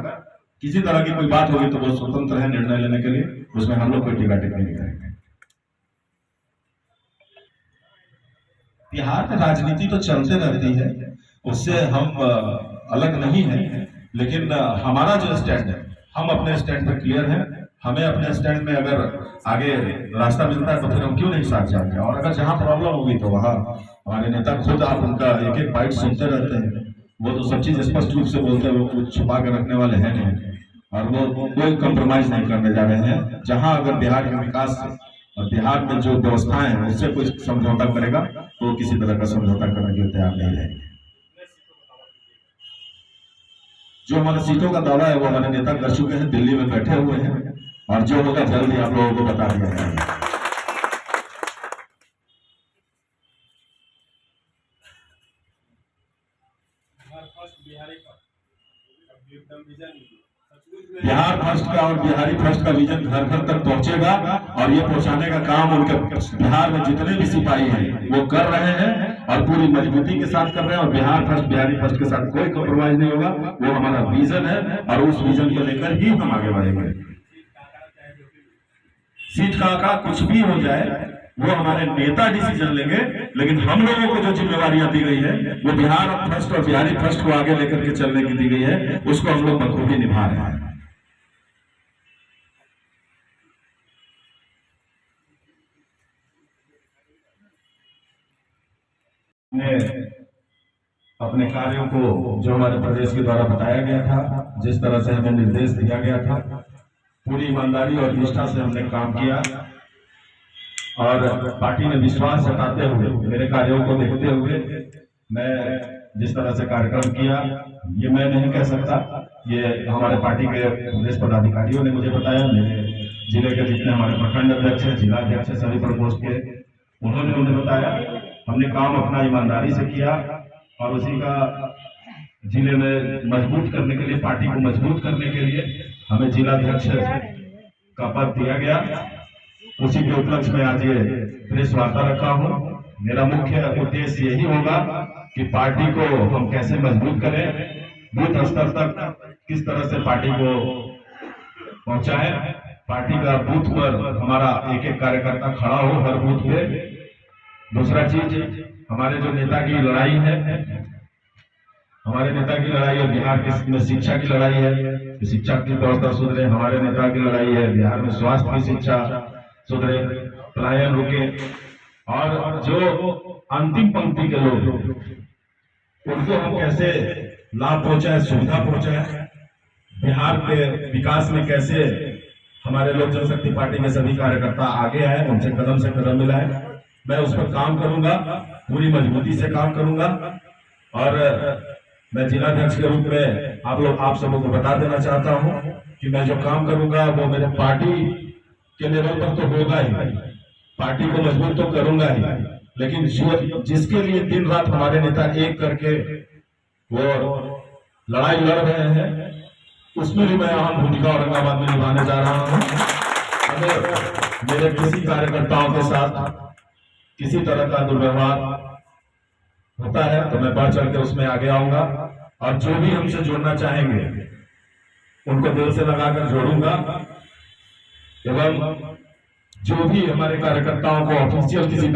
किसी तरह की कोई बात होगी तो वो स्वतंत्र है निर्णय लेने के लिए, उसमें हम लोग कोई टीका टिप्पणी नहीं करेंगे। बिहार में राजनीति तो चलते रहती है, उससे हम अलग नहीं है, लेकिन हमारा जो स्टैंड है हम अपने स्टैंड पर क्लियर हैं। हमें अपने स्टैंड में अगर आगे रास्ता मिलता है तो फिर हम क्यों नहीं साथ जाएंगे। और अगर जहाँ प्रॉब्लम होगी तो वहाँ हमारे नेता खुद, आप उनका एक एक बाइट सुनते रहते हैं, वो तो सब चीज स्पष्ट रूप से बोलते हैं, वो कुछ छुपा कर रखने वाले हैं नहीं, और वो कोई कंप्रोमाइज नहीं करने जा रहे हैं। जहाँ अगर बिहार के विकास और बिहार में जो व्यवस्थाएं हैं उससे कोई समझौता करेगा तो किसी तरह का समझौता करने के लिए तैयार नहीं रहेंगे। जो हमारे सीटों का दावा है वो हमारे नेता कर चुके हैं, दिल्ली में बैठे हुए हैं, और जो होगा जल्द ही आप लोगों को बता दिया जाएगा। बिहार फर्स्ट का और बिहारी फर्स्ट का विजन घर घर तक पहुंचेगा, और ये पहुंचाने का काम उनके बिहार में जितने भी सिपाही हैं वो कर रहे हैं और पूरी मजबूती के साथ कर रहे हैं। और बिहार फर्स्ट बिहारी फर्स्ट के साथ कोई कॉम्प्रोमाइज नहीं होगा, वो हमारा विजन है और उस विजन को लेकर ही हम आगे बढ़ेंगे। सीट का कुछ भी हो जाए वो हमारे नेता डिसीजन लेंगे, लेकिन हम लोगों को जो जिम्मेवारियां दी गई है वो बिहार फर्स्ट और बिहारी फर्स्ट को आगे लेकर के चलने की दी गई है, उसको हम लोग बखूबी निभा रहे हैं। अपने कार्यों को जो हमारे प्रदेश के द्वारा बताया गया था, जिस तरह से हमें निर्देश दिया गया था, पूरी ईमानदारी और निष्ठा से हमने काम किया, और पार्टी ने विश्वास जताते हुए मेरे कार्यों को देखते हुए मैं जिस तरह से कार्यक्रम किया, ये मैं नहीं कह सकता, ये हमारे पार्टी के प्रदेश पदाधिकारियों ने मुझे बताया। मेरे जिले के जितने हमारे प्रखंड अध्यक्ष हैं, जिला अध्यक्ष हैं, सभी प्रकोष्ठ के, उन्होंने मुझे बताया। हमने काम अपना ईमानदारी से किया और उसी का जिले में मजबूत करने के लिए, पार्टी को मजबूत करने के लिए हमें जिला अध्यक्ष का पद दिया गया। उसी के उपलक्ष्य में आज ये प्रेस वार्ता रखा हूँ। मेरा मुख्य उद्देश्य यही होगा कि पार्टी को हम कैसे मजबूत करें, बूथ स्तर तक किस तरह से पार्टी को पहुंचाएं, पार्टी का बूथ पर हमारा एक एक कार्यकर्ता खड़ा हो हर बूथ पे। दूसरा चीज, हमारे जो नेता की लड़ाई है, हमारे नेता की लड़ाई है बिहार में शिक्षा की लड़ाई है, शिक्षा की व्यवस्था सुधरे। हमारे नेता की लड़ाई है बिहार में स्वास्थ्य की शिक्षा सुधरे, पलायन रुके, और जो अंतिम पंक्ति के लोग उनको हम कैसे लाभ पहुंचाए, सुविधा पहुंचाए, बिहार के विकास में कैसे हमारे लोक जनशक्ति पार्टी के सभी कार्यकर्ता आगे आए, उनसे कदम मिलाए। मैं उस पर काम करूंगा, पूरी मजबूती से काम करूंगा, और मैं जिलाध्यक्ष के रूप में आप सबों को बता देना चाहता हूं कि मैं जो काम करूंगा वो मेरे पार्टी के लेवल पर तो होगा ही, पार्टी को मजबूत तो करूंगा ही, लेकिन जिसके लिए दिन रात हमारे नेता एक करके वो लड़ाई लड़ रहे हैं, उसमें भी मैं अहम भूमिका औरंगाबाद में निभाने जा रहा हूं। अगर मेरे किसी कार्यकर्ताओं के साथ किसी तरह का दुर्व्यवहार होता है तो मैं बढ़ चढ़ के उसमें आगे आऊंगा, और जो भी हमसे जुड़ना चाहेंगे उनको दिल से लगाकर जोड़ूंगा, एवं जो भी हमारे कार्यकर्ताओं को ऑफिशियल किसी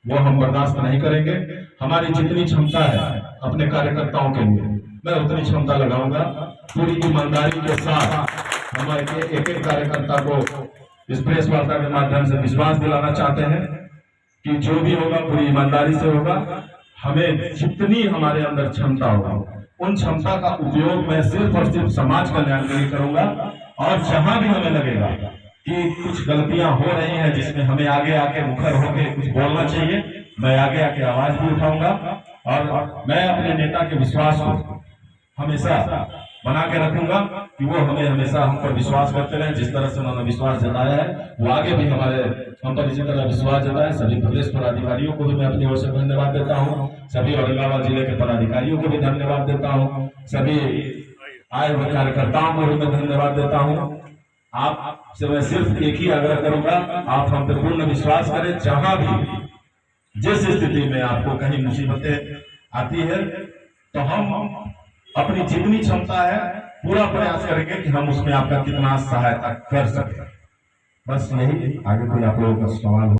वो हम बर्दाश्त नहीं करेंगे। हमारी जितनी क्षमता है अपने कार्यकर्ताओं के लिए मैं उतनी क्षमता लगाऊंगा। पूरी ईमानदारी के साथ हमारे एक एक कार्यकर्ता को इस प्रेस वार्ता के माध्यम से विश्वास दिलाना चाहते हैं कि जो भी होगा पूरी ईमानदारी से होगा। हमें जितनी हमारे अंदर क्षमता होगा उन क्षमता का उपयोग मैं सिर्फ और सिर्फ समाज कल्याण के लिए करूंगा, और जहां भी हमें लगेगा कि कुछ गलतियां हो रही हैं जिसमें हमें आगे आके मुखर होकर कुछ बोलना चाहिए, मैं आगे आके आवाज भी उठाऊंगा, और मैं अपने नेता के विश्वास को हमेशा बना के रखूंगा कि वो हमें हमेशा हम पर विश्वास करते रहे। जिस तरह से उन्होंने विश्वास जताया है वो आगे भी हमारे हम पर इसी तरह विश्वास जताए। सभी प्रदेश पदाधिकारियों को भी मैं अपनी ओर से धन्यवाद देता हूँ, सभी औरंगाबाद जिले के पदाधिकारियों को भी धन्यवाद देता हूँ, सभी आए हुए कार्यकर्ताओं को भी मैं धन्यवाद देता हूँ। आप से मैं सिर्फ एक ही आग्रह करूंगा, आप हम पे पूर्ण विश्वास करें। जहां भी जिस स्थिति में आपको कहीं मुसीबतें आती है तो हम अपनी जितनी क्षमता है पूरा प्रयास करेंगे कि हम उसमें आपका कितना सहायता कर सके। बस यही, आगे कोई आप लोगों का सवाल हो।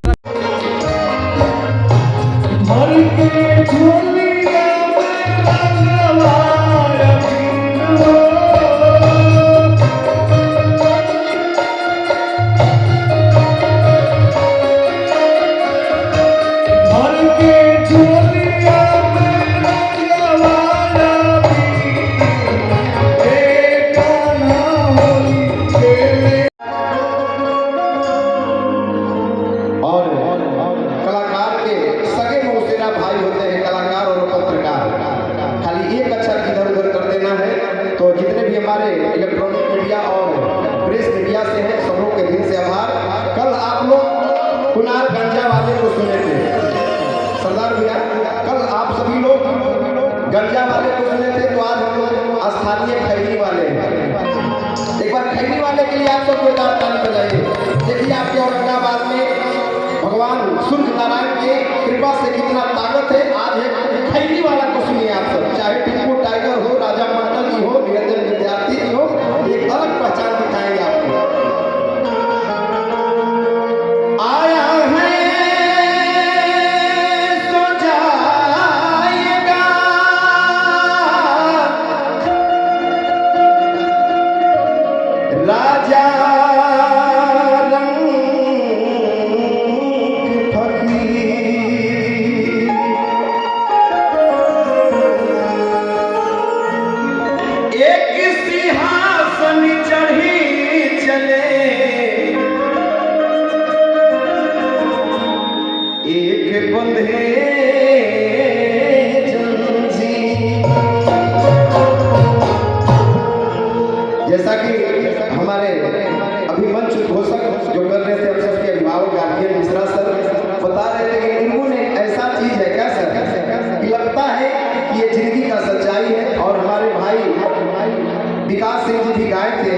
गंजा वाले को सुने थे, तो आज हम लोग स्थानीय खैनी वाले हैं। एक बार खैनी वाले के लिए आप सब जोरदार ताली बजाइए। देखिए आपके औरंगाबाद में भगवान सूर्य नारायण के कृपा से कितना ताकत है। आज एक खैनी वाला को सुनिए आप सब, चाहे टिप्पू टाइगर हो, राजा मंडल जी हो, निरंजन विद्यार्थी जी हो, एक अलग पहचान दिखाएंगे आपको। आया है सो जाएगा, राजा रंग फकीर, एक सिंहासन चढ़ी चले, एक बंधे जंजीर। जैसा कि हमारे अभी मंच घोषक जो कर रहे थे, हम सबके अभिभावक गार्जियन मिश्रा सर बता रहे थे कि उर्दू ने ऐसा चीज है क्या सर कि लगता है कि ये जिंदगी का सच्चाई है। और हमारे भाई विकास सिंह जी भी गाए थे